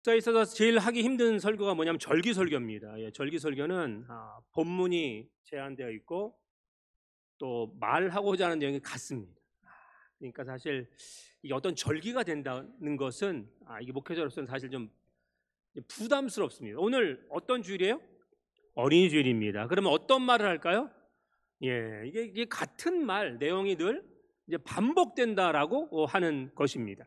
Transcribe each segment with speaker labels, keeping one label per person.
Speaker 1: 저에 있어서 제일 하기 힘든 설교가 뭐냐면 절기설교입니다. 예, 절기설교는 본문이 제한되어 있고 또 말하고자 하는 내용이 같습니다. 그러니까 사실 이게 어떤 절기가 된다는 것은 이게 목회자로서는 사실 좀 부담스럽습니다. 오늘 어떤 주일이에요? 어린이 주일입니다. 그러면 어떤 말을 할까요? 예, 이게 같은 말 내용이 늘 이제 반복된다라고 하는 것입니다.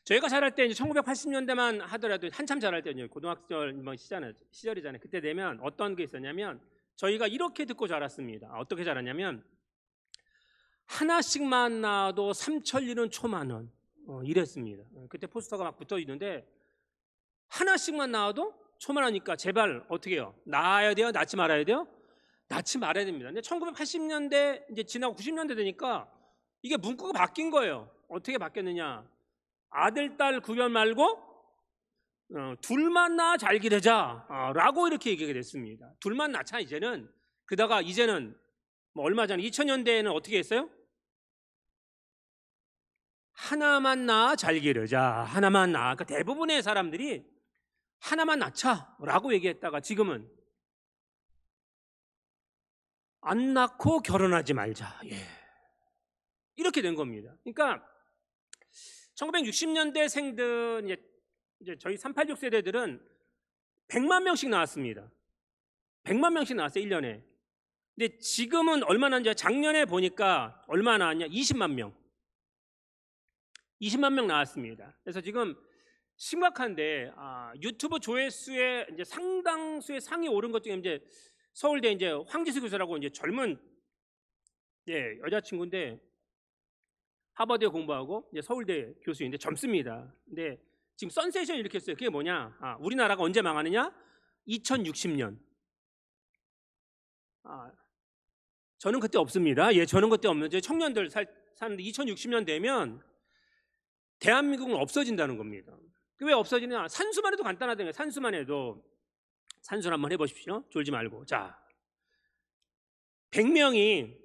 Speaker 1: 저희가 자랄 때 이제 1980년대만 하더라도 한참 자랄 때 이제 고등학교 시절이잖아요. 그때 되면 어떤 게 있었냐면 저희가 이렇게 듣고 자랐습니다. 어떻게 자랐냐면 하나씩만 낳아도 삼천리는 초만원 이랬습니다. 그때 포스터가 막 붙어 있는데 하나씩만 낳아도 초만원이니까 제발 어떻게 해요? 낳아야 돼요? 낳지 말아야 돼요? 낳지 말아야 됩니다. 근데 1980년대 이제 지나고 90년대 되니까 이게 문구가 바뀐 거예요. 어떻게 바뀌었느냐? 아들, 딸 구별 말고 둘만 낳아 잘 기르자 라고 이렇게 얘기가 됐습니다. 둘만 낳자 이제는. 그다가 이제는 뭐 얼마 전에 2000년대에는 어떻게 했어요? 하나만 낳아 잘 기르자. 하나만 낳아. 그러니까 대부분의 사람들이 하나만 낳자라고 얘기했다가 지금은 안 낳고 결혼하지 말자. 예. 이렇게 된 겁니다. 그러니까 1960년대 생들 이제 저희 386 세대들은 100만 명씩 나왔습니다. 100만 명씩 나왔어요, 1년에. 근데 지금은 얼마나 이제 작년에 보니까 얼마나 나왔냐? 20만 명. 20만 명 나왔습니다. 그래서 지금 심각한데 유튜브 조회수의 이제 상당수의 상위 오른 것 중에 이제 서울대 이제 황지수 교수라고 이제 젊은 여자친구인데 하버드에 공부하고 이제 서울대 교수인데 젊습니다. 근데 지금 선세이션 이렇게 했어요. 그게 뭐냐? 우리나라가 언제 망하느냐? 2060년. 저는 그때 없습니다. 예, 저는 그때 없는데 청년들 사는데 2060년 되면 대한민국은 없어진다는 겁니다. 왜 없어지냐? 산수만 해도 간단하다는 거예요. 산수만 해도 산수를 한번 해보십시오. 졸지 말고. 자, 100명이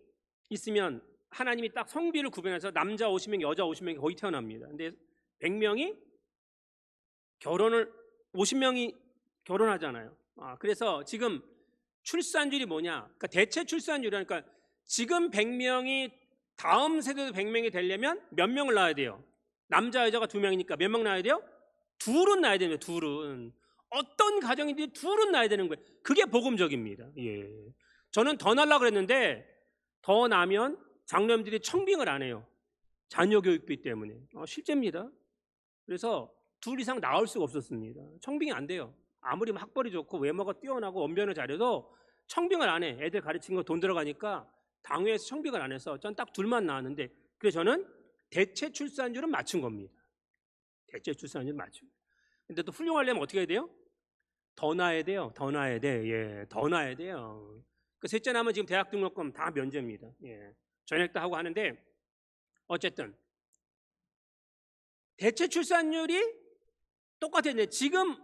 Speaker 1: 있으면 하나님이 딱 성비를 구별해서 남자 50명, 여자 50명이 거의 태어납니다. 근데 100명이 결혼을 50명이 결혼하잖아요. 그래서 지금 출산율이 뭐냐? 그러니까 대체 출산율이니까 지금 100명이 다음 세대도 100명이 되려면 몇 명을 낳아야 돼요? 남자 여자가 2명이니까 몇 명 낳아야 돼요? 둘은 낳아야 됩니다. 둘은. 어떤 가정인지 둘은 낳아야 되는 거예요. 그게 복음적입니다. 예. 저는 더 낳으려고 그랬는데 더 낳으면 장로님들이 청빙을 안 해요. 자녀 교육비 때문에. 실제입니다. 그래서 둘 이상 낳을 수가 없었습니다. 청빙이 안 돼요. 아무리 학벌이 좋고 외모가 뛰어나고 언변을 잘해도 청빙을 안 해. 애들 가르치는 거 돈 들어가니까 당회에서 청빙을 안 해서 전 딱 둘만 낳았는데 그래서 저는 대체 출산율은 맞춘 겁니다. 대체 출산율 맞춤. 근데 또 훌륭하려면 어떻게 해야 돼요? 더 낳아야 돼요. 더 낳아야 돼. 예, 더 낳아야 돼요. 그 셋째 낳으면 지금 대학 등록금 다 면제입니다. 예, 전액 다 하고 하는데 어쨌든 대체 출산율이 똑같은데 지금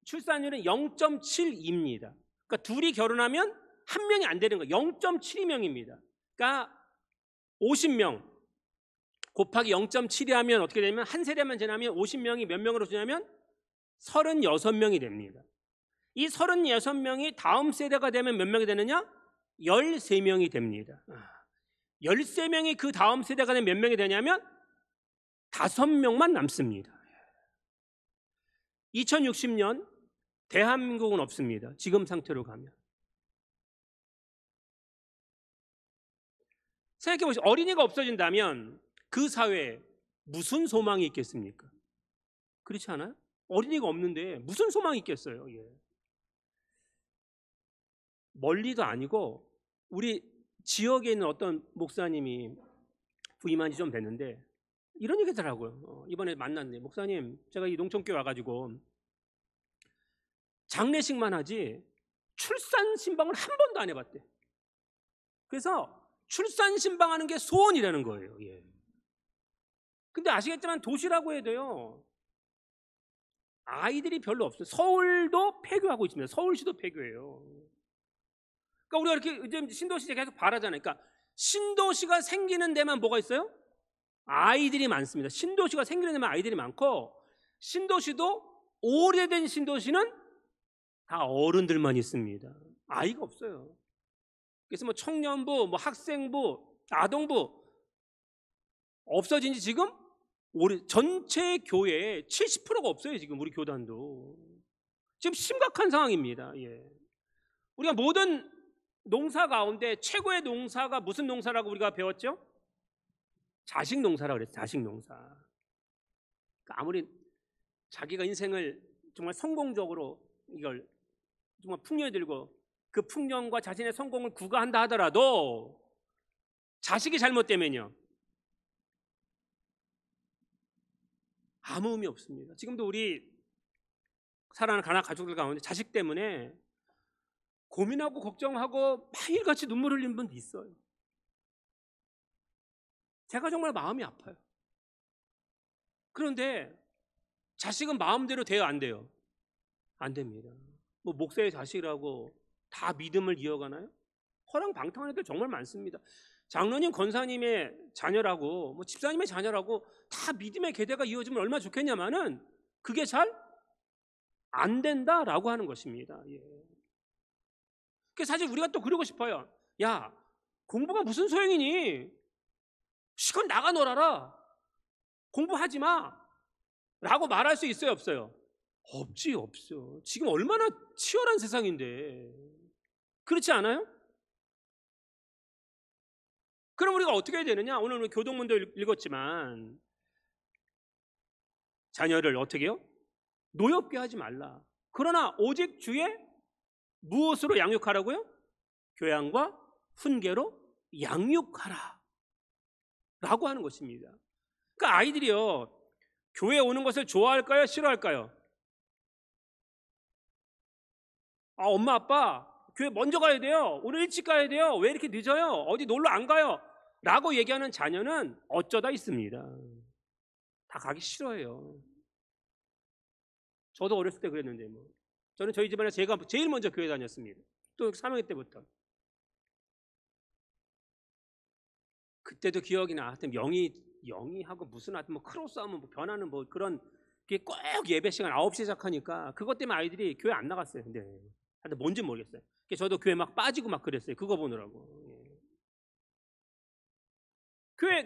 Speaker 1: 출산율은 0.72입니다. 그러니까 둘이 결혼하면 한 명이 안 되는 거예요. 0.72명입니다. 그러니까 50명 곱하기 0.7이 하면 어떻게 되냐면 한 세대만 지나면 50명이 몇 명으로 주냐면 36명이 됩니다. 이 36명이 다음 세대가 되면 몇 명이 되느냐? 13명이 됩니다. 13명이 그 다음 세대가 되면 몇 명이 되냐면 5명만 남습니다. 2060년 대한민국은 없습니다. 지금 상태로 가면. 생각해보세요. 어린이가 없어진다면 그 사회에 무슨 소망이 있겠습니까? 그렇지 않아요? 어린이가 없는데 무슨 소망이 있겠어요? 예. 멀리도 아니고 우리 지역에 있는 어떤 목사님이 부임한 지 좀 됐는데 이런 얘기 하더라고요. 이번에 만났는데 목사님 제가 이 농촌교회 와가지고 장례식만 하지 출산 신방을 한 번도 안 해봤대. 그래서 출산 신방하는 게 소원이라는 거예요. 예. 근데 아시겠지만 도시라고 해도요 아이들이 별로 없어요. 서울도 폐교하고 있습니다. 서울시도 폐교예요. 그러니까 우리가 이렇게 이제 신도시 계속 바라잖아요. 그러니까 신도시가 생기는 데만 뭐가 있어요? 아이들이 많습니다. 신도시가 생기는 데만 아이들이 많고 신도시도 오래된 신도시는 다 어른들만 있습니다. 아이가 없어요. 그래서 뭐 청년부, 뭐 학생부, 아동부 없어진 지 지금 전체 교회에 70%가 없어요. 지금 우리 교단도 지금 심각한 상황입니다. 예. 우리가 모든 농사 가운데 최고의 농사가 무슨 농사라고 우리가 배웠죠? 자식 농사라고 그랬어요. 자식 농사. 그러니까 아무리 자기가 인생을 정말 성공적으로 이걸 정말 풍년들고 그 풍년과 자신의 성공을 구가한다 하더라도 자식이 잘못되면요 아무 의미 없습니다. 지금도 우리 사랑하는 가난 가족들 가운데 자식 때문에 고민하고 걱정하고 매일같이 눈물 흘리는 분도 있어요. 제가 정말 마음이 아파요. 그런데 자식은 마음대로 돼요, 안 돼요? 안 됩니다. 뭐 목사의 자식이라고 다 믿음을 이어가나요? 허랑방탕한 애들 정말 많습니다. 장로님, 권사님의 자녀라고 뭐 집사님의 자녀라고 다 믿음의 계대가 이어지면 얼마나 좋겠냐마는 그게 잘 안 된다라고 하는 것입니다. 예. 그래서 사실 우리가 또 그러고 싶어요. 야, 공부가 무슨 소용이니? 시간 나가 놀아라. 공부하지 마. 라고 말할 수 있어요, 없어요? 없지, 없어. 지금 얼마나 치열한 세상인데. 그렇지 않아요? 그럼 우리가 어떻게 해야 되느냐? 오늘 우리 교동문도 읽었지만 자녀를 어떻게 해요? 노엽게 하지 말라. 그러나 오직 주의 무엇으로 양육하라고요? 교양과 훈계로 양육하라 라고 하는 것입니다. 그러니까 아이들이요 교회에 오는 것을 좋아할까요? 싫어할까요? 엄마 아빠 교회 먼저 가야 돼요. 오늘 일찍 가야 돼요. 왜 이렇게 늦어요? 어디 놀러 안 가요? 라고 얘기하는 자녀는 어쩌다 있습니다. 다 가기 싫어해요. 저도 어렸을 때 그랬는데 뭐. 저는 저희 집안에 제가 제일 먼저 교회 다녔습니다. 또 3학년 때부터. 그때도 기억이 나. 하여튼 영희하고 무슨 하여튼 뭐 크로스 하면 뭐 변하는 뭐 그런 게 꼭 예배 시간 9시 시작하니까 그것 때문에 아이들이 교회 안 나갔어요. 근데 하여튼 뭔지 모르겠어요. 그래서 저도 교회 막 빠지고 막 그랬어요. 그거 보느라고.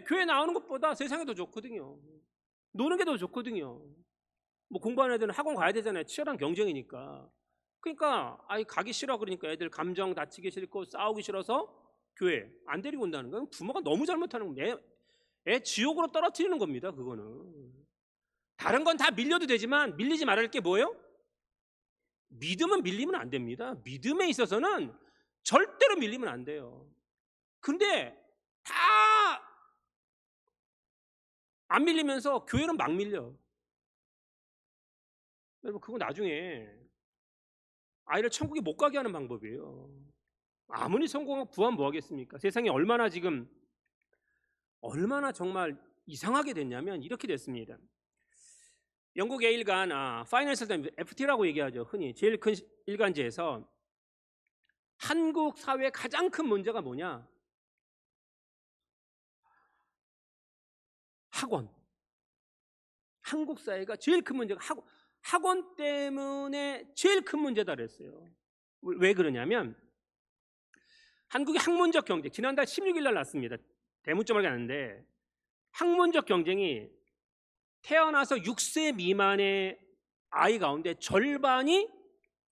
Speaker 1: 교회 나오는 것보다 세상이 더 좋거든요. 노는 게 더 좋거든요. 뭐 공부하는 애들은 학원 가야 되잖아요. 치열한 경쟁이니까. 그러니까 아이 가기 싫어 그러니까 애들 감정 다치기 싫고 싸우기 싫어서 교회 안 데리고 온다는 건 부모가 너무 잘못하는 겁니다. 애 지옥으로 떨어뜨리는 겁니다. 그거는. 다른 건 다 밀려도 되지만 밀리지 말아야 할 게 뭐예요? 믿음은 밀리면 안 됩니다. 믿음에 있어서는 절대로 밀리면 안 돼요. 근데 다 안 밀리면서 교회는 막 밀려. 여러분 그거 나중에 아이를 천국에 못 가게 하는 방법이에요. 아무리 성공하고 부하면 뭐 하겠습니까? 세상이 얼마나 정말 이상하게 됐냐면 이렇게 됐습니다. 영국 A일간 파이낸셜 타임즈 FT라고 얘기하죠. 흔히 제일 큰 일간지에서 한국 사회의 가장 큰 문제가 뭐냐? 학원. 한국 사회가 제일 큰 문제가 학원 때문에 제일 큰 문제다 그랬어요. 왜 그러냐면 한국의 학문적 경쟁 지난달 16일 날 났습니다. 대문점을 갔는데 학문적 경쟁이 태어나서 6세 미만의 아이 가운데 절반이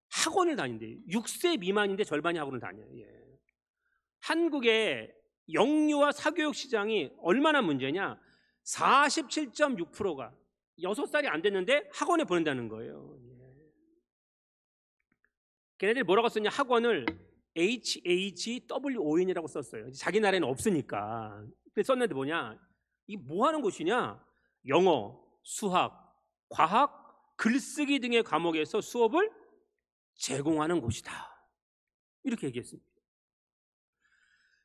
Speaker 1: 학원을 다닌대요. 6세 미만인데 절반이 학원을 다녀요. 예. 한국의 영유아 사교육 시장이 얼마나 문제냐? 47.6%가 6살이 안 됐는데 학원에 보낸다는 거예요. 예. 걔네들이 뭐라고 썼냐? 학원을 HHWON이라고 썼어요. 자기 나라에는 없으니까. 그래서 썼는데 뭐냐? 이게 뭐 하는 곳이냐? 영어, 수학, 과학, 글쓰기 등의 과목에서 수업을 제공하는 곳이다. 이렇게 얘기했습니다.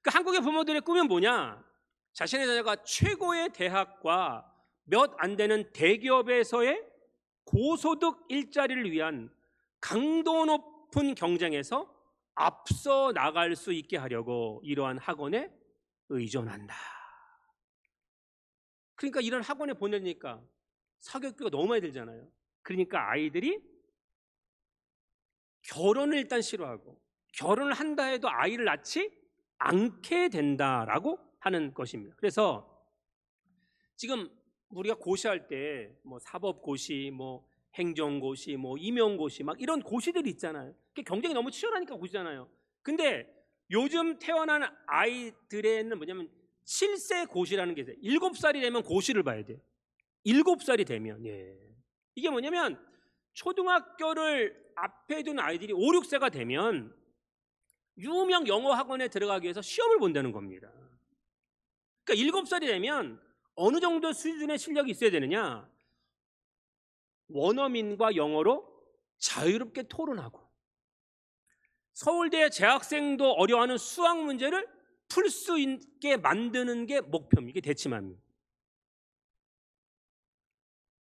Speaker 1: 그러니까 한국의 부모들의 꿈은 뭐냐? 자신의 자녀가 최고의 대학과 몇 안 되는 대기업에서의 고소득 일자리를 위한 강도 높은 경쟁에서 앞서 나갈 수 있게 하려고 이러한 학원에 의존한다. 그러니까 이런 학원에 보내니까 사교육비가 너무 많이 들잖아요. 그러니까 아이들이 결혼을 일단 싫어하고 결혼을 한다 해도 아이를 낳지 않게 된다라고 하는 것입니다. 그래서 지금 우리가 고시할 때 뭐 사법고시, 뭐 행정고시, 뭐 임용고시 막 이런 고시들이 있잖아요. 경쟁이 너무 치열하니까 고시잖아요. 근데 요즘 태어난 아이들에는 뭐냐면 7세 고시라는 게 있어요. 7살이 되면 고시를 봐야 돼요. 7살이 되면. 예. 이게 뭐냐면 초등학교를 앞에 둔 아이들이 5, 6세가 되면 유명 영어 학원에 들어가기 위해서 시험을 본다는 겁니다. 그러니까 7살이 되면 어느 정도 수준의 실력이 있어야 되느냐? 원어민과 영어로 자유롭게 토론하고 서울대 재학생도 어려워하는 수학 문제를 풀 수 있게 만드는 게 목표입니다. 이게 대치맘입니다.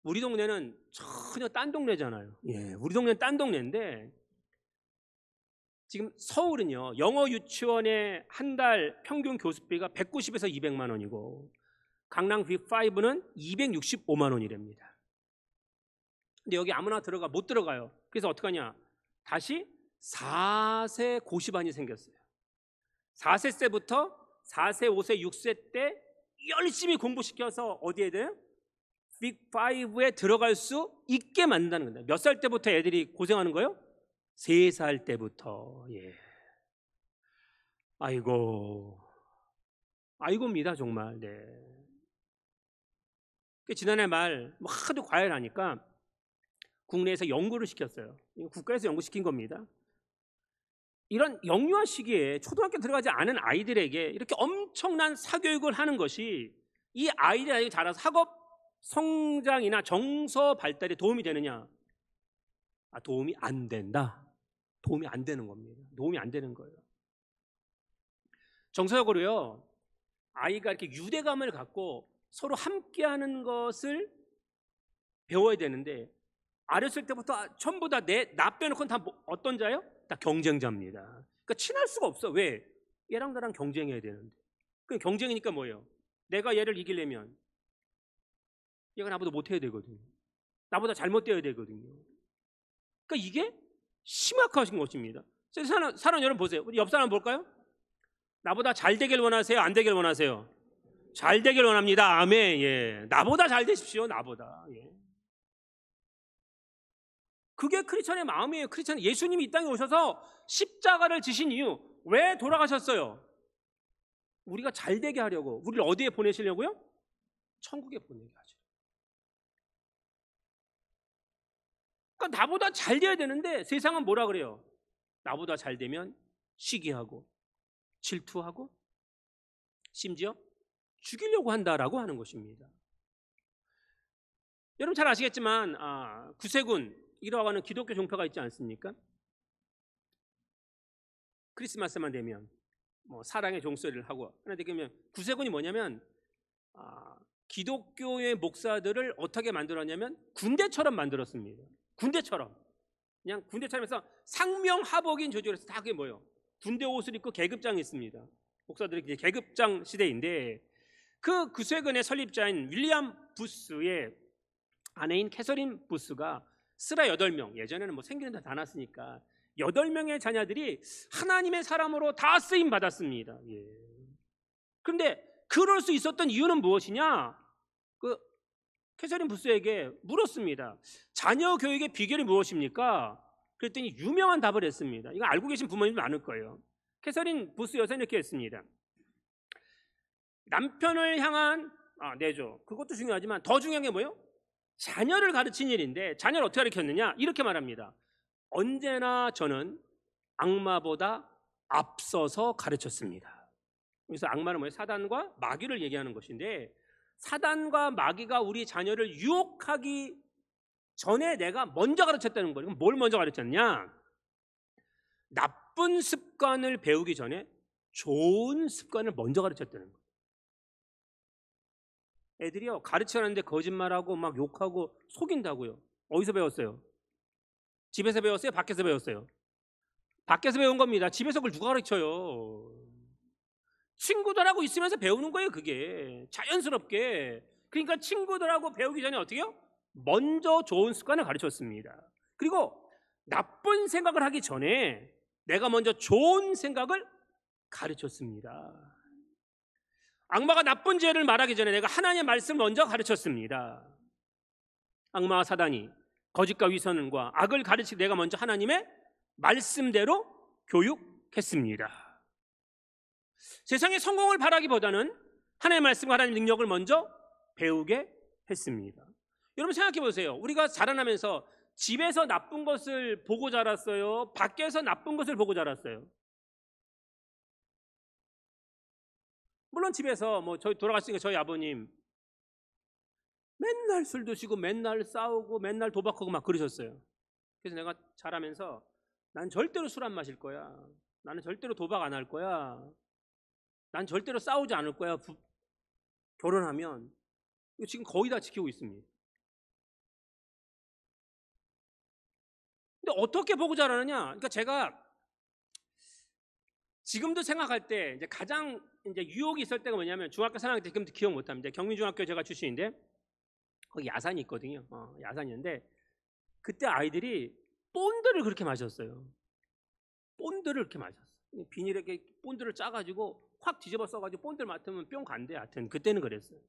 Speaker 1: 우리 동네는 전혀 딴 동네잖아요. 예, 우리 동네는 딴 동네인데 지금 서울은요 영어 유치원의 한 달 평균 교습비가 190에서 200만 원이고 강남 빅5는 265만 원이랍니다. 근데 여기 아무나 못 들어가요. 그래서 어떡하냐? 다시 4세 고시반이 생겼어요. 4세부터 4세, 5세, 6세 때 열심히 공부시켜서 어디에 돼요? 빅5에 들어갈 수 있게 만든다는 겁니다. 몇 살 때부터 애들이 고생하는 거예요? 3살 때부터. 예. 아이고입니다 정말. 네. 지난해 말 하도 과열하니까 국내에서 연구를 시켰어요. 국가에서 연구시킨 겁니다. 이런 영유아 시기에 초등학교 들어가지 않은 아이들에게 이렇게 엄청난 사교육을 하는 것이 이 아이들이 자라서 학업 성장이나 정서 발달에 도움이 되느냐? 도움이 안 된다. 도움이 안 되는 겁니다. 도움이 안 되는 거예요. 정서적으로요, 아이가 이렇게 유대감을 갖고 서로 함께하는 것을 배워야 되는데 어렸을 때부터 전부 다 나 빼놓고는 다 어떤 자예요? 다 경쟁자입니다. 그러니까 친할 수가 없어. 왜? 얘랑 나랑 경쟁해야 되는데. 그럼 경쟁이니까 뭐예요? 내가 얘를 이기려면 얘가 나보다 못해야 되거든요. 나보다 잘못되어야 되거든요. 그러니까 이게 심각하신 것입니다. 사람 여러분 보세요. 우리 옆 사람 볼까요? 나보다 잘 되길 원하세요? 안 되길 원하세요? 잘 되길 원합니다. 아멘. 예. 나보다 잘 되십시오. 나보다. 예. 그게 크리스천의 마음이에요. 크리스천 예수님이 이 땅에 오셔서 십자가를 지신 이유 왜 돌아가셨어요? 우리가 잘 되게 하려고. 우리를 어디에 보내시려고요? 천국에 보내게 하죠. 그러니까 나보다 잘 돼야 되는데 세상은 뭐라 그래요? 나보다 잘 되면 시기하고 질투하고 심지어 죽이려고 한다라고 하는 것입니다. 여러분 잘 아시겠지만 구세군이라고 하는 기독교 종파가 있지 않습니까? 크리스마스만 되면 뭐 사랑의 종소리를 하고 하는데 그러면 구세군이 뭐냐면 기독교의 목사들을 어떻게 만들었냐면 군대처럼 만들었습니다. 군대처럼 그냥 군대처럼 해서 상명하복인 조직에서 다 그게 뭐예요? 군대 옷을 입고 계급장이 있습니다. 목사들이 이제 계급장 시대인데 그 구세군의 설립자인 윌리엄 부스의 아내인 캐서린 부스가 스라 8명, 예전에는 뭐 생기는 다 났으니까 8명의 자녀들이 하나님의 사람으로 다 쓰임 받았습니다. 예. 그런데 그럴 수 있었던 이유는 무엇이냐? 그 캐서린 부스에게 물었습니다. 자녀 교육의 비결이 무엇입니까? 그랬더니 유명한 답을 했습니다. 이거 알고 계신 부모님도 많을 거예요. 캐서린 부스 여사는 이렇게 했습니다. 남편을 향한 내조, 그것도 중요하지만 더 중요한 게 뭐예요? 자녀를 가르친 일인데 자녀를 어떻게 가르쳤느냐? 이렇게 말합니다. 언제나 저는 악마보다 앞서서 가르쳤습니다. 그래서 악마는 뭐예요? 사단과 마귀를 얘기하는 것인데 사단과 마귀가 우리 자녀를 유혹하기 전에 내가 먼저 가르쳤다는 거예요. 그럼 뭘 먼저 가르쳤냐? 나쁜 습관을 배우기 전에 좋은 습관을 먼저 가르쳤다는 거예요. 애들이요 가르치는데 거짓말하고 막 욕하고 속인다고요. 어디서 배웠어요? 집에서 배웠어요? 밖에서 배웠어요? 밖에서 배운 겁니다. 집에서 그걸 누가 가르쳐요? 친구들하고 있으면서 배우는 거예요. 그게 자연스럽게. 그러니까 친구들하고 배우기 전에 어떻게 해요? 먼저 좋은 습관을 가르쳤습니다. 그리고 나쁜 생각을 하기 전에 내가 먼저 좋은 생각을 가르쳤습니다. 악마가 나쁜 죄를 말하기 전에 내가 하나님의 말씀을 먼저 가르쳤습니다. 악마와 사단이 거짓과 위선과 악을 가르치기 내가 먼저 하나님의 말씀대로 교육했습니다. 세상의 성공을 바라기보다는 하나님의 말씀과 하나님의 능력을 먼저 배우게 했습니다. 여러분 생각해 보세요. 우리가 자라나면서 집에서 나쁜 것을 보고 자랐어요? 밖에서 나쁜 것을 보고 자랐어요? 물론 집에서 저희 돌아가시니까 저희 아버님 맨날 술 드시고 맨날 싸우고 맨날 도박하고 막 그러셨어요. 그래서 내가 자라면서 난 절대로 술 안 마실 거야. 나는 절대로 도박 안 할 거야. 난 절대로 싸우지 않을 거야. 결혼하면. 이거 지금 거의 다 지키고 있습니다. 근데 어떻게 보고 자라느냐? 그러니까 제가 지금도 생각할 때 이제 가장 이제 유혹이 있을 때가 뭐냐면 중학교 3학년 때 지금도 기억 못 합니다. 경민중학교 제가 출신인데 거기 야산이 있거든요. 야산이었는데 그때 아이들이 본드를 그렇게 마셨어요. 본드를 그렇게 마셨어요. 비닐에 본드를 짜가지고 확 뒤집어 써가지고 본드를 맡으면 뿅 간대. 하여튼 그때는 그랬어요.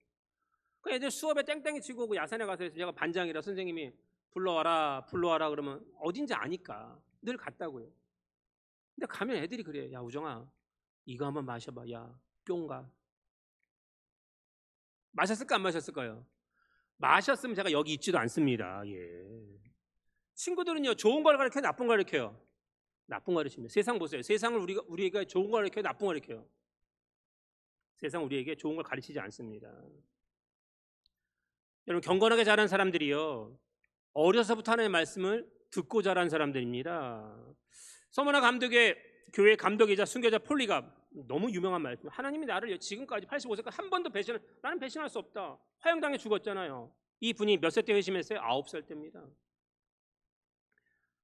Speaker 1: 그 애들 수업에 땡땡이 치고 그 야산에 가서 제가 반장이라 선생님이 불러와라 그러면 어딘지 아니까 늘 갔다고요. 근데 가면 애들이 그래. 야 우정아 이거 한번 마셔봐. 야 뿅 가. 마셨을까 안 마셨을까요? 마셨으면 제가 여기 있지도 않습니다. 예. 친구들은요 좋은 걸 가르쳐요, 나쁜 걸 가르쳐요? 나쁜 걸 가르칩니다. 세상 보세요. 세상을 우리에게 좋은 걸 가르쳐요, 나쁜 걸 가르쳐요? 세상 우리에게 좋은 걸 가르치지 않습니다. 여러분 경건하게 자란 사람들이요 어려서부터 하나님의 말씀을 듣고 자란 사람들입니다. 서머나 감독의 교회 감독이자 순교자 폴리가 너무 유명한 말씀. 하나님이 나를 지금까지 85세까지 한 번도 나는 배신할 수 없다. 화형당해 죽었잖아요. 이 분이 몇 살 때 회심했어요? 9살 때입니다.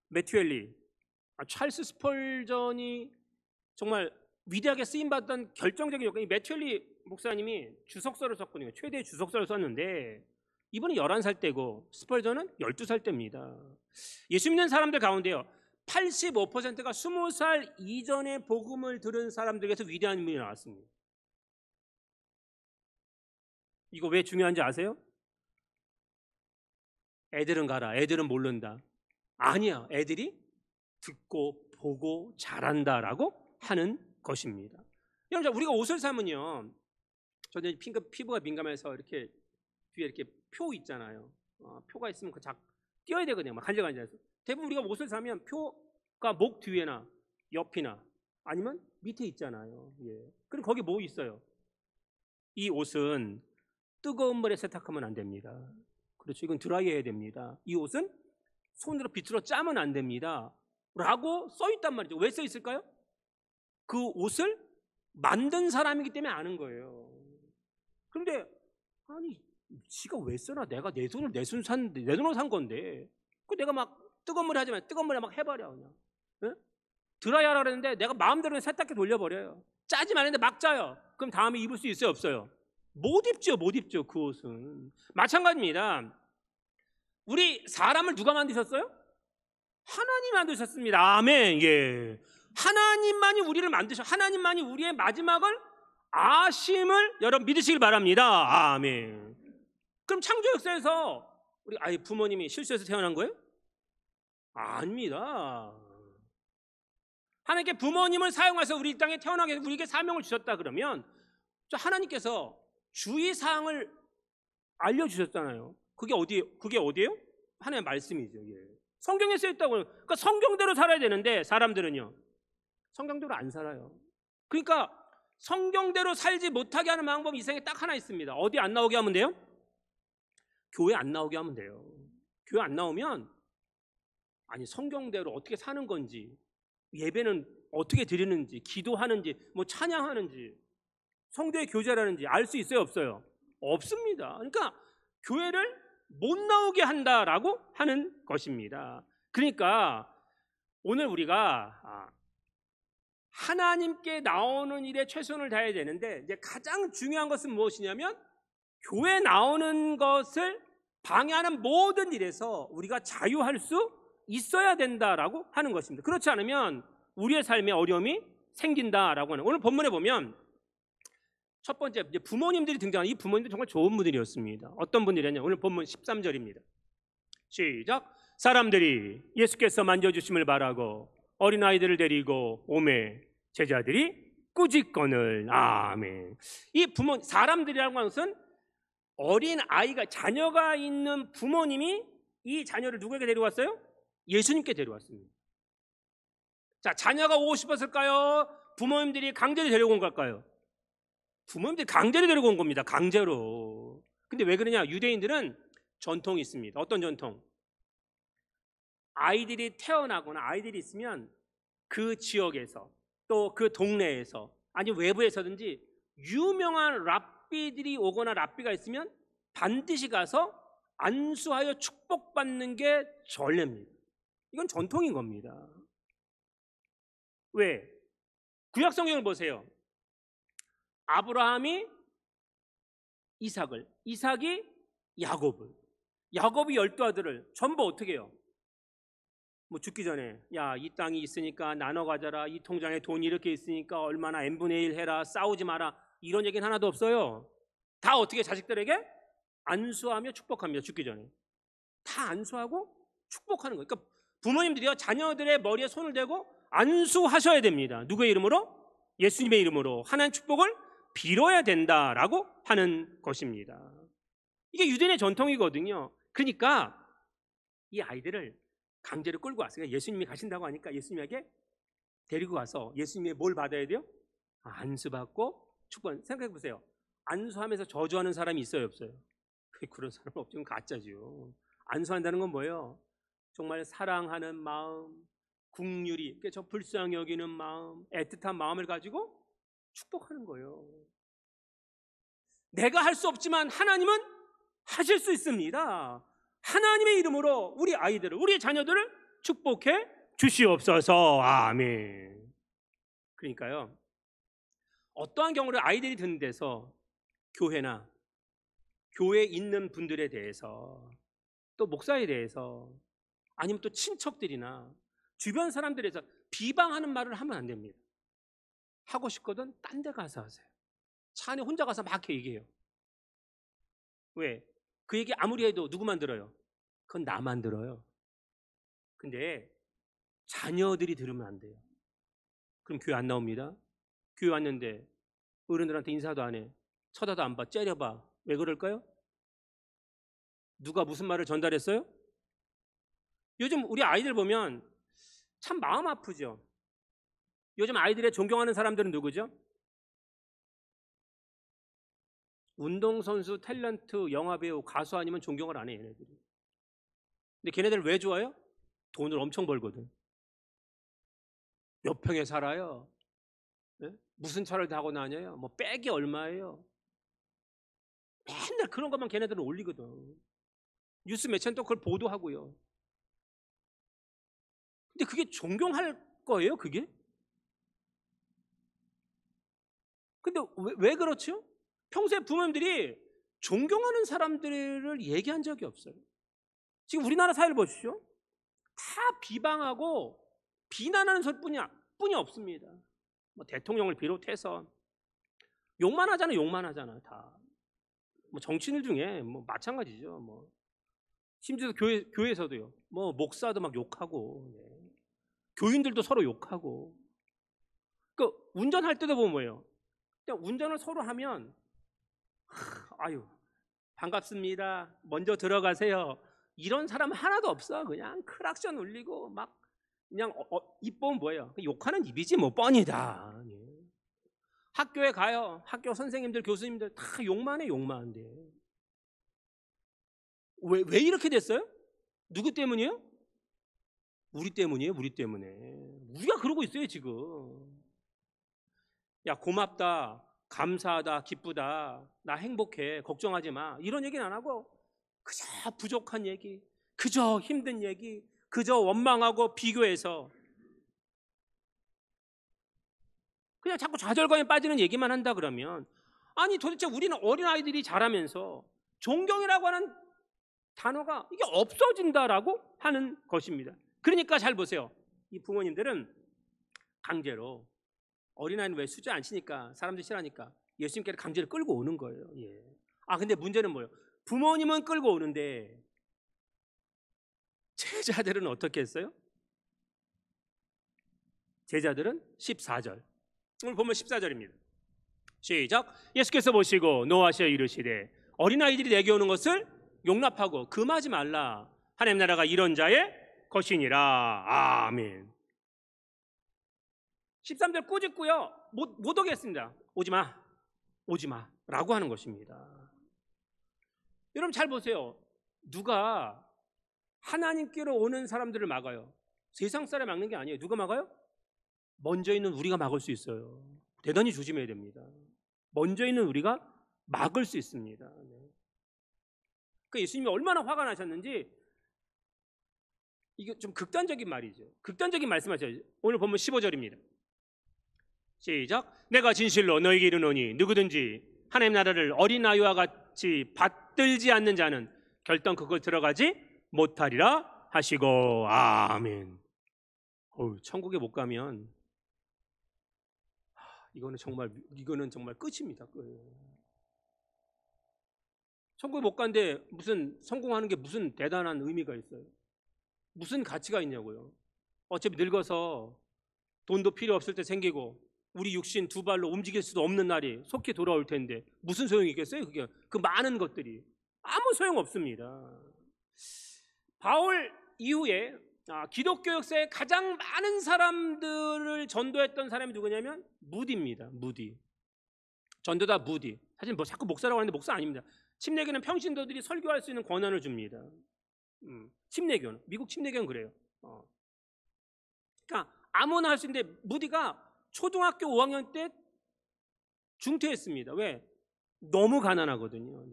Speaker 1: 매튜 헨리, 찰스 스펄전이 정말 위대하게 쓰임받던 결정적인 요건이 매튜 헨리 목사님이 주석서를 썼거든요. 최대의 주석서를 썼는데 이분은 11살 때고 스펄전은 12살 때입니다. 예수 믿는 사람들 가운데요 85%가 20살 이전에 복음을 들은 사람들에게서 위대한 인물이 나왔습니다. 이거 왜 중요한지 아세요? 애들은 가라. 애들은 모른다. 아니야. 애들이 듣고 보고 잘한다라고 하는 것입니다. 여러분 우리가 옷을 사면요 저는 피부가 민감해서 이렇게 뒤에 이렇게 표 있잖아요. 표가 있으면 그 띄어야 되거든요. 막 간질간질해서. 대부분 우리가 옷을 사면 표가 목 뒤에나 옆이나 아니면 밑에 있잖아요. 예. 그럼 거기 뭐 있어요? 이 옷은 뜨거운 물에 세탁하면 안 됩니다. 그렇죠. 이건 드라이해야 됩니다. 이 옷은 손으로 비틀어 짜면 안 됩니다. 라고 써 있단 말이죠. 왜 써 있을까요? 그 옷을 만든 사람이기 때문에 아는 거예요. 그런데 아니 지가 왜 써나? 내가 내 돈으로 산 건데 그 내가 막 뜨거운 물에 하지만 뜨거운 물에 막 해버려 그냥. 네? 드라이하라 그랬는데 내가 마음대로 세탁기 돌려버려요. 짜지 말는데 막 짜요. 그럼 다음에 입을 수 있어요 없어요? 못 입죠 그 옷은. 마찬가지입니다. 우리 사람을 누가 만드셨어요? 하나님 만드셨습니다. 아멘. 예. 하나님만이 우리를 하나님만이 우리의 마지막을 아심을 여러분 믿으시길 바랍니다. 아멘. 그럼 창조 역사에서 우리 부모님이 실수해서 태어난 거예요? 아닙니다. 하나님께 부모님을 사용해서 우리 땅에 태어나게 해서 우리에게 사명을 주셨다 그러면 하나님께서 주의사항을 알려주셨잖아요. 그게 어디예요? 하나님의 말씀이죠. 예. 성경에 쓰여있다고요. 그러니까 성경대로 살아야 되는데 사람들은요 성경대로 안 살아요. 그러니까 성경대로 살지 못하게 하는 방법이 이 세상에 딱 하나 있습니다. 어디 안 나오게 하면 돼요? 교회 안 나오게 하면 돼요. 교회 안 나오면 성경대로 어떻게 사는 건지, 예배는 어떻게 드리는지, 기도하는지, 찬양하는지, 성도의 교제라는지 알 수 있어요 없어요? 없습니다. 그러니까 교회를 못 나오게 한다라고 하는 것입니다. 그러니까 오늘 우리가 하나님께 나오는 일에 최선을 다해야 되는데 이제 가장 중요한 것은 무엇이냐면 교회 나오는 것을 방해하는 모든 일에서 우리가 자유할 수 있어야 된다라고 하는 것입니다. 그렇지 않으면 우리의 삶에 어려움이 생긴다라고 하는, 오늘 본문에 보면 첫 번째 이제 부모님들이 등장하는, 이 부모님들 정말 좋은 분들이었습니다. 어떤 분들이었냐? 오늘 본문 13절입니다. 시작. 사람들이 예수께서 만져주심을 바라고 어린아이들을 데리고 오매 제자들이 꾸짖거늘. 아멘. 이 부모, 사람들이라고 하는 것은 어린 아이가, 자녀가 있는 부모님이 이 자녀를 누구에게 데려왔어요? 예수님께 데려왔습니다. 자, 자녀가 오고 싶었을까요? 부모님들이 강제로 데려온 걸까요? 부모님들이 강제로 데려온 겁니다. 강제로. 근데 왜 그러냐? 유대인들은 전통이 있습니다. 어떤 전통? 아이들이 태어나거나 아이들이 있으면 그 지역에서 또 그 동네에서 아니면 외부에서든지 유명한 랍비들이 오거나 랍비가 있으면 반드시 가서 안수하여 축복받는 게 전례입니다. 이건 전통인 겁니다. 왜? 구약 성경을 보세요. 아브라함이 이삭을, 이삭이 야곱을, 야곱이 12아들을 전부 어떻게 해요? 뭐 죽기 전에 야, 이 땅이 있으니까 나눠 가져라, 이 통장에 돈이 이렇게 있으니까 얼마나 n분의 1 해라, 싸우지 마라, 이런 얘기는 하나도 없어요. 다 어떻게 자식들에게 안수하며 축복합니다. 죽기 전에 다 안수하고 축복하는 거예요. 그러니까 부모님들이요, 자녀들의 머리에 손을 대고 안수하셔야 됩니다. 누구의 이름으로? 예수님의 이름으로 하나님 축복을 빌어야 된다라고 하는 것입니다. 이게 유대인의 전통이거든요. 그러니까 이 아이들을 강제로 끌고 왔어요. 예수님이 가신다고 하니까 예수님에게 데리고 가서 예수님이 뭘 받아야 돼요? 안수받고 축복. 생각해 보세요. 안수하면서 저주하는 사람이 있어요, 없어요? 그런 사람 없죠. 가짜죠. 안수한다는 건 뭐예요? 정말 사랑하는 마음, 국률이, 저 불쌍히 여기는 마음, 애틋한 마음을 가지고 축복하는 거예요. 내가 할 수 없지만 하나님은 하실 수 있습니다. 하나님의 이름으로 우리 아이들을, 우리 자녀들을 축복해 주시옵소서. 아멘. 그러니까요, 어떠한 경우를 아이들이 듣는 데서 교회나 교회에 있는 분들에 대해서, 또 목사에 대해서, 아니면 또 친척들이나 주변 사람들에 대해서 비방하는 말을 하면 안 됩니다. 하고 싶거든 딴 데 가서 하세요. 차 안에 혼자 가서 막 얘기해요. 왜? 그 얘기 아무리 해도 누구만 들어요? 그건 나만 들어요. 근데 자녀들이 들으면 안 돼요. 그럼 교회 안 나옵니다. 교회 왔는데 어른들한테 인사도 안 해, 쳐다도 안 봐, 째려봐. 왜 그럴까요? 누가 무슨 말을 전달했어요? 요즘 우리 아이들 보면 참 마음 아프죠. 요즘 아이들의 존경하는 사람들은 누구죠? 운동선수, 탤런트, 영화배우, 가수 아니면 존경을 안 해, 얘네들이. 근데 걔네들 왜 좋아요? 돈을 엄청 벌거든. 몇 평에 살아요? 네? 무슨 차를 타고 다녀요? 뭐 백이 얼마예요? 맨날 그런 것만 걔네들은 올리거든. 뉴스 매체는 또 그걸 보도하고요. 근데 그게 존경할 거예요, 그게? 근데 왜 그렇죠? 평소에 부모님들이 존경하는 사람들을 얘기한 적이 없어요. 지금 우리나라 사회를 보십시오. 다 비방하고 비난하는 뿐이 없습니다. 뭐 대통령을 비롯해서 욕만 하잖아, 다. 뭐 정치인들 중에 뭐 마찬가지죠. 뭐 심지어 교회에서도요. 뭐 목사도 막 욕하고, 네. 교인들도 서로 욕하고. 그 운전할 때도 보면 뭐예요? 그냥 운전을 서로 하면 아유, 반갑습니다, 먼저 들어가세요, 이런 사람 하나도 없어. 그냥 크락션 울리고 막 그냥 입 보면 뭐예요? 욕하는 입이지 뭐, 뻔이다. 예. 학교에 가요. 학교 선생님들, 교수님들 다 욕만 해, 욕만. 돼. 왜 이렇게 됐어요? 누구 때문이에요? 우리 때문이에요. 우리 때문에. 우리가 그러고 있어요, 지금. 야, 고맙다, 감사하다, 기쁘다, 나 행복해, 걱정하지 마, 이런 얘기는 안 하고 그저 부족한 얘기, 그저 힘든 얘기, 그저 원망하고 비교해서 그냥 자꾸 좌절감에 빠지는 얘기만 한다 그러면, 아니 도대체 우리는 어린아이들이 자라면서 존경이라고 하는 단어가 이게 없어진다라고 하는 것입니다. 그러니까 잘 보세요. 이 부모님들은 강제로 어린아이는 왜 수저 안 치니까 사람들이 싫어하니까 예수님께로 강제로 끌고 오는 거예요. 예. 근데 문제는 뭐예요? 부모님은 끌고 오는데 제자들은 어떻게 했어요? 제자들은 14절. 오늘 보면 14절입니다. 시작. 예수께서 보시고 노하시어 이르시되 어린아이들이 내게 오는 것을 용납하고 금하지 말라. 하나님 나라가 이런 자의 것이니라. 아멘. 13절 꾸짖고요. 못 오겠습니다. 오지 마 라고 하는 것입니다. 여러분 잘 보세요. 누가 하나님께로 오는 사람들을 막아요? 세상 사람이 막는 게 아니에요. 누가 막아요? 먼저 있는 우리가 막을 수 있어요. 대단히 조심해야 됩니다. 먼저 있는 우리가 막을 수 있습니다. 그러니까 예수님이 얼마나 화가 나셨는지, 이게 좀 극단적인 말이죠. 극단적인 말씀하셔요. 오늘 보면 15절입니다. 시작. 내가 진실로 너희에게 이르노니 누구든지 하나님 나라를 어린아이와 같이 받들지 않는 자는 결단 그걸 들어가지 못하리라 하시고. 아멘. 천국에 못 가면 이거는 정말 끝입니다. 천국에 못 간데 무슨 성공하는 게 무슨 대단한 의미가 있어요? 무슨 가치가 있냐고요? 어차피 늙어서 돈도 필요 없을 때 생기고 우리 육신 두 발로 움직일 수도 없는 날이 속히 돌아올 텐데 무슨 소용이 있겠어요? 그게 그 많은 것들이 아무 소용 없습니다. 바울 이후에 기독교 역사에 가장 많은 사람들을 전도했던 사람이 누구냐면 무디입니다. 무디. 전도다 무디. 사실 뭐 자꾸 목사라고 하는데 목사 아닙니다. 침례교는 평신도들이 설교할 수 있는 권한을 줍니다. 침례교는, 미국 침례교는 그래요. 그러니까 아무나 할 수 있는데 무디가 초등학교 5학년 때 중퇴했습니다. 왜? 너무 가난하거든요.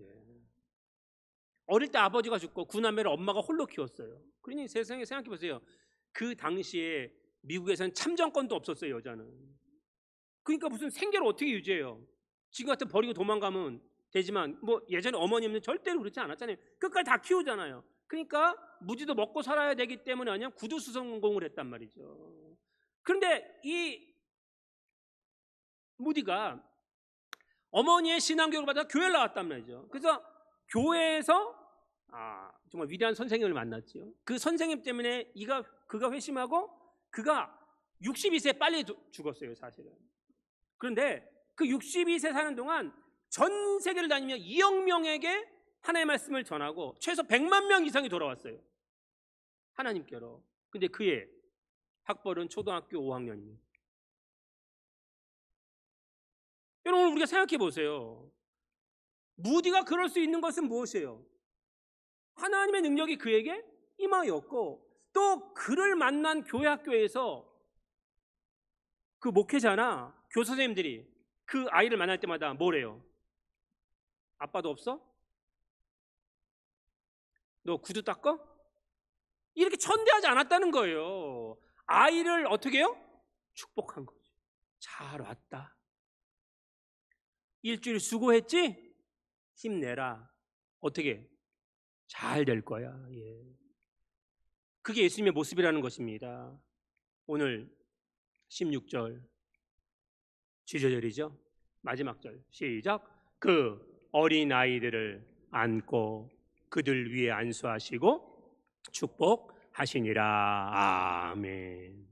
Speaker 1: 어릴 때 아버지가 죽고 구남매를 엄마가 홀로 키웠어요. 그러니 세상에 생각해 보세요. 그 당시에 미국에서는 참정권도 없었어요, 여자는. 그러니까 무슨 생계를 어떻게 유지해요? 지금 같은 버리고 도망가면 되지만 뭐 예전에 어머님은 절대로 그렇지 않았잖아요. 끝까지 다 키우잖아요. 그러니까 무지도 먹고 살아야 되기 때문에 아니야 구두수성공을 했단 말이죠. 그런데 이 무디가 어머니의 신앙교육을 받아 교회를 나왔단 말이죠. 그래서 교회에서 정말 위대한 선생님을 만났죠. 그 선생님 때문에 그가 회심하고 그가 62세 빨리 죽었어요, 사실은. 그런데 그 62세 사는 동안 전 세계를 다니며 2억 명에게 하나님의 말씀을 전하고 최소 100만 명 이상이 돌아왔어요, 하나님께로. 근데 그의 학벌은 초등학교 5학년입니다. 여러분, 우리가 생각해 보세요. 무디가 그럴 수 있는 것은 무엇이에요? 하나님의 능력이 그에게 임하였고, 또 그를 만난 교회 학교에서 그 목회자나 교사 선생님들이 그 아이를 만날 때마다 뭐래요? 아빠도 없어? 너 구두 닦어? 이렇게 천대하지 않았다는 거예요. 아이를 어떻게 해요? 축복한 거죠. 잘 왔다. 일주일 수고했지? 힘내라. 어떻게? 잘 될 거야. 그게 예수님의 모습이라는 것입니다. 오늘 16절 지저절이죠. 마지막 절 시작. 그 어린아이들을 안고 그들 위에 안수하시고 축복하시니라. 아멘.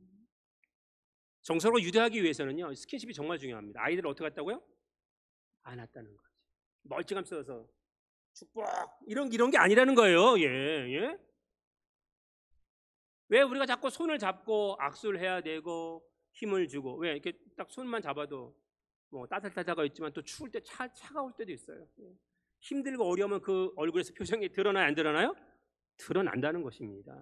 Speaker 1: 정서로 유대하기 위해서는요, 스킨십이 정말 중요합니다. 아이들을 어떻게 했다고요? 안았다는 거죠. 멀찌감 써서 축복 이런 게 아니라는 거예요. 왜 우리가 자꾸 손을 잡고 악수를 해야 되고 힘을 주고, 왜 이렇게 딱 손만 잡아도 뭐 따뜻하다가 있지만 또 추울 때 차가울 때도 있어요. 힘들고 어려우면 그 얼굴에서 표정이 드러나요, 안 드러나요? 드러난다는 것입니다.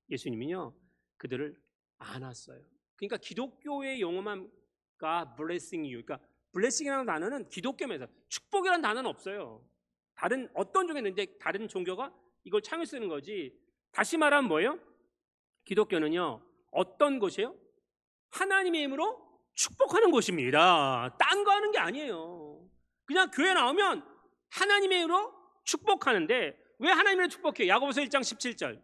Speaker 1: 예수님이요, 그들을 안았어요. 그러니까 기독교의 용어만 God blessing you. 그러니까 blessing이라는 단어는 기독교면서 축복이라는 단어는 없어요. 다른 어떤 종교는 있는데 다른 종교가 이걸 창을 쓰는 거지. 다시 말하면 뭐예요? 기독교는요, 어떤 곳이에요? 하나님의 힘으로 축복하는 곳입니다. 딴 거 하는 게 아니에요. 그냥 교회 나오면 하나님의 힘으로 축복하는데, 왜 하나님을 축복해요? 야고보서 1장 17절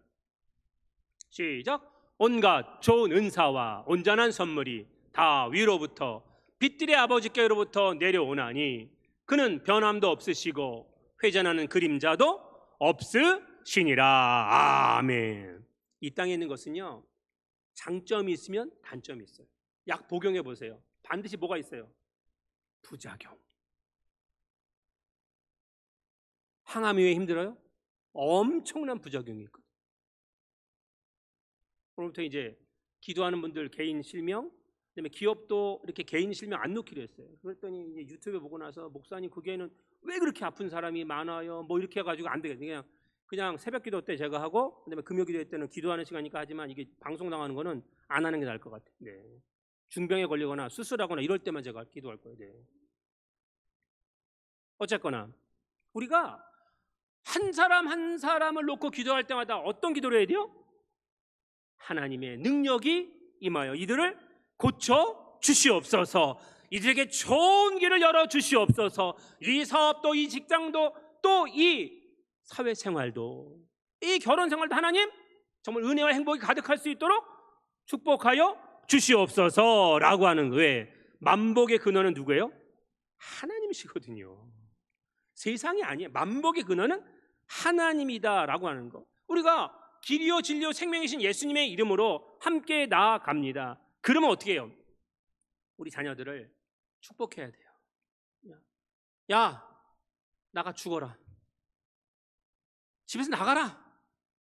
Speaker 1: 시작. 온갖 좋은 은사와 온전한 선물이 다 위로부터 빛들의 아버지께로부터 내려오나니 그는 변함도 없으시고 회전하는 그림자도 없으시니라. 아멘. 이 땅에 있는 것은요, 장점이 있으면 단점이 있어요. 약 복용해 보세요. 반드시 뭐가 있어요? 부작용. 항암이 왜 힘들어요? 엄청난 부작용이 있거든요. 오늘부터 이제 기도하는 분들 개인 실명, 그다음에 기업도 이렇게 개인 실명 안 넣기로 했어요. 그랬더니 이제 유튜브 보고 나서 목사님 그게는 왜 그렇게 아픈 사람이 많아요? 뭐 이렇게 해가지고 안 되겠어요. 그냥 새벽 기도 때 제가 하고, 그다음에 금요 기도 때는 기도하는 시간이니까 하지만 이게 방송 나가는 거는 안 하는 게 나을 것 같아요. 네. 중병에 걸리거나 수술하거나 이럴 때만 제가 기도할 거예요. 네. 어쨌거나 우리가 한 사람 한 사람을 놓고 기도할 때마다 어떤 기도를 해야 돼요? 하나님의 능력이 임하여 이들을 고쳐 주시옵소서. 이들에게 좋은 길을 열어 주시옵소서. 이 사업도, 이 직장도, 또 이 사회생활도, 이 결혼생활도 하나님 정말 은혜와 행복이 가득할 수 있도록 축복하여 주시옵소서 라고 하는 거예요. 만복의 근원은 누구예요? 하나님이시거든요. 세상이 아니에요. 만복의 근원은 하나님이다 라고 하는 거. 우리가 길이요 진리요 생명이신 예수님의 이름으로 함께 나아갑니다. 그러면 어떻게 해요? 우리 자녀들을 축복해야 돼요. 야, 나가 죽어라. 집에서 나가라.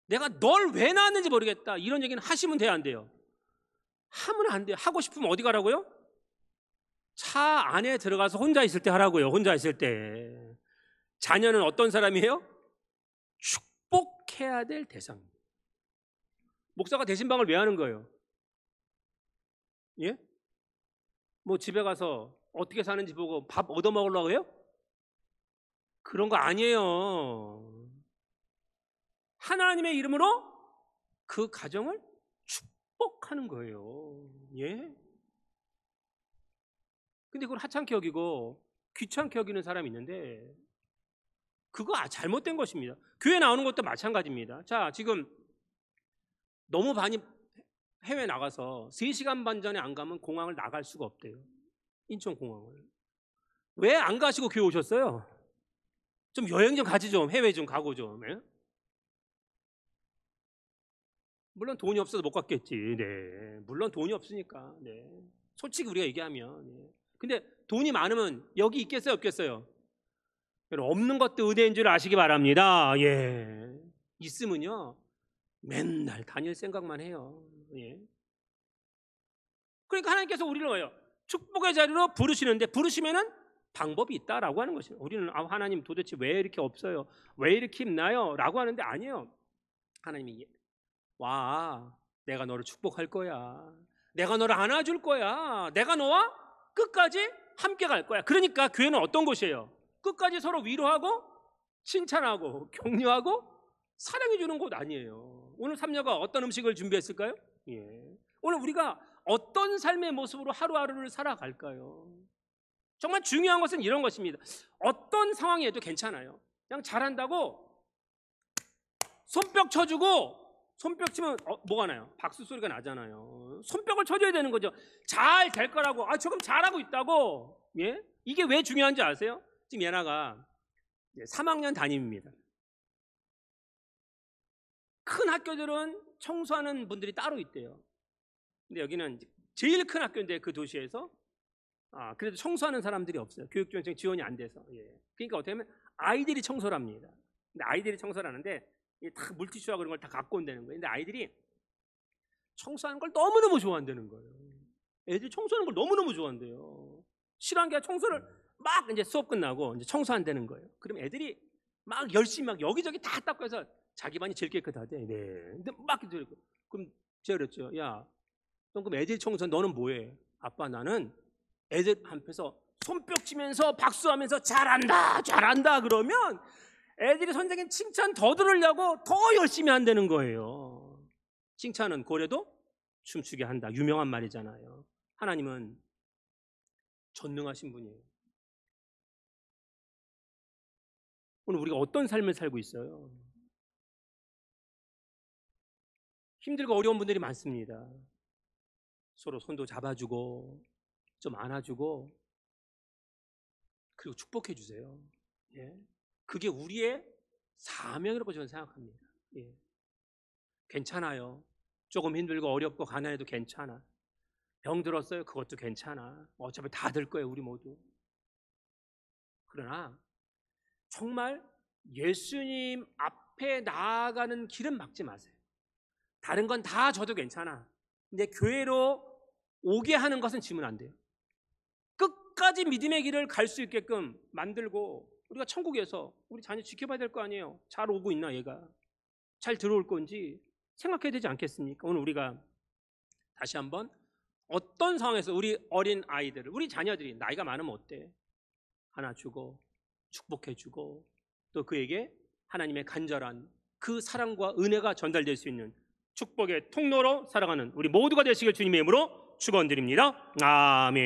Speaker 1: 내가 널 왜 낳았는지 모르겠다. 이런 얘기는 하시면 돼요, 안 돼요? 하면 안 돼요. 하고 싶으면 어디 가라고요? 차 안에 들어가서 혼자 있을 때 하라고요. 혼자 있을 때. 자녀는 어떤 사람이에요? 축복해야 될 대상입니다. 목사가 대신방을 왜 하는 거예요? 예? 뭐 집에 가서 어떻게 사는지 보고 밥 얻어먹으려고 해요? 그런 거 아니에요. 하나님의 이름으로 그 가정을 축복하는 거예요. 예? 근데 그걸 하찮게 여기고 귀찮게 여기는 사람이 있는데 그거 잘못된 것입니다. 교회 나오는 것도 마찬가지입니다. 자, 지금 너무 많이 해외 나가서 3시간 반 전에 안 가면 공항을 나갈 수가 없대요. 인천공항을. 왜 안 가시고 교회 오셨어요? 좀 여행 좀 가지 좀. 해외 좀 가고 좀. 예? 물론 돈이 없어서 못 갔겠지. 네. 물론 돈이 없으니까. 네. 솔직히 우리가 얘기하면. 네. 근데 돈이 많으면 여기 있겠어요, 없겠어요? 없는 것도 은혜인 줄 아시기 바랍니다. 예. 있으면요. 맨날 다닐 생각만 해요. 예. 그러니까 하나님께서 우리를 뭐예요? 축복의 자리로 부르시는데 부르시면은 방법이 있다라고 하는 것이에요. 우리는 하나님 도대체 왜 이렇게 없어요? 왜 이렇게 힘나요? 라고 하는데 아니에요. 하나님이 와, 내가 너를 축복할 거야. 내가 너를 안아줄 거야. 내가 너와 끝까지 함께 갈 거야. 그러니까 교회는 어떤 곳이에요? 끝까지 서로 위로하고 칭찬하고 격려하고 사랑해 주는 곳 아니에요. 오늘 삼녀가 어떤 음식을 준비했을까요? 예. 오늘 우리가 어떤 삶의 모습으로 하루하루를 살아갈까요? 정말 중요한 것은 이런 것입니다. 어떤 상황에도 괜찮아요. 그냥 잘한다고 손뼉 쳐주고, 손뼉 치면 뭐가 나요? 박수 소리가 나잖아요. 손뼉을 쳐줘야 되는 거죠. 잘 될 거라고. 조금 잘하고 있다고. 예? 이게 왜 중요한지 아세요? 지금 예나가 3학년 담임입니다. 큰 학교들은 청소하는 분들이 따로 있대요. 근데 여기는 제일 큰 학교인데 그 도시에서 그래도 청소하는 사람들이 없어요. 교육지원청 지원이 안 돼서. 예. 그러니까 어떻게 하면 아이들이 청소를 합니다. 근데 아이들이 청소를 하는데 다 물티슈와 그런 걸 다 갖고 온다는 거예요. 근데 아이들이 청소하는 걸 너무너무 좋아한다는 거예요. 애들이 청소하는 걸 너무너무 좋아한대요. 싫어한 게 청소를 막 이제 수업 끝나고 이제 청소한다는 거예요. 그럼 애들이 막 열심히 막 여기저기 다 닦고 해서 자기 반이 제일 깨끗하대. 네. 근데 막 그러고 그럼 제가 그랬죠. 야, 그럼 애들 청소 너는 뭐해? 아빠 나는 애들 앞에서 손뼉 치면서 박수하면서 잘한다 잘한다 그러면 애들이 선생님 칭찬 더 들으려고 더 열심히 한다는 거예요. 칭찬은 고래도 춤추게 한다. 유명한 말이잖아요. 하나님은 전능하신 분이에요. 오늘 우리가 어떤 삶을 살고 있어요? 힘들고 어려운 분들이 많습니다. 서로 손도 잡아주고 좀 안아주고 그리고 축복해 주세요. 예. 그게 우리의 사명이라고 저는 생각합니다. 예. 괜찮아요. 조금 힘들고 어렵고 가난해도 괜찮아. 병 들었어요. 그것도 괜찮아. 어차피 다 들 거예요, 우리 모두. 그러나 정말 예수님 앞에 나아가는 길은 막지 마세요. 다른 건 다 줘도 괜찮아. 근데 교회로 오게 하는 것은 지면 안 돼요. 끝까지 믿음의 길을 갈 수 있게끔 만들고 우리가 천국에서 우리 자녀 지켜봐야 될 거 아니에요. 잘 오고 있나 얘가. 잘 들어올 건지 생각해야 되지 않겠습니까? 오늘 우리가 다시 한번 어떤 상황에서 우리 어린 아이들을, 우리 자녀들이 나이가 많으면 어때? 하나 주고 축복해 주고 또 그에게 하나님의 간절한 그 사랑과 은혜가 전달될 수 있는 축복의 통로로 살아가는 우리 모두가 되시길 주님의 이름으로 축원드립니다. 아멘.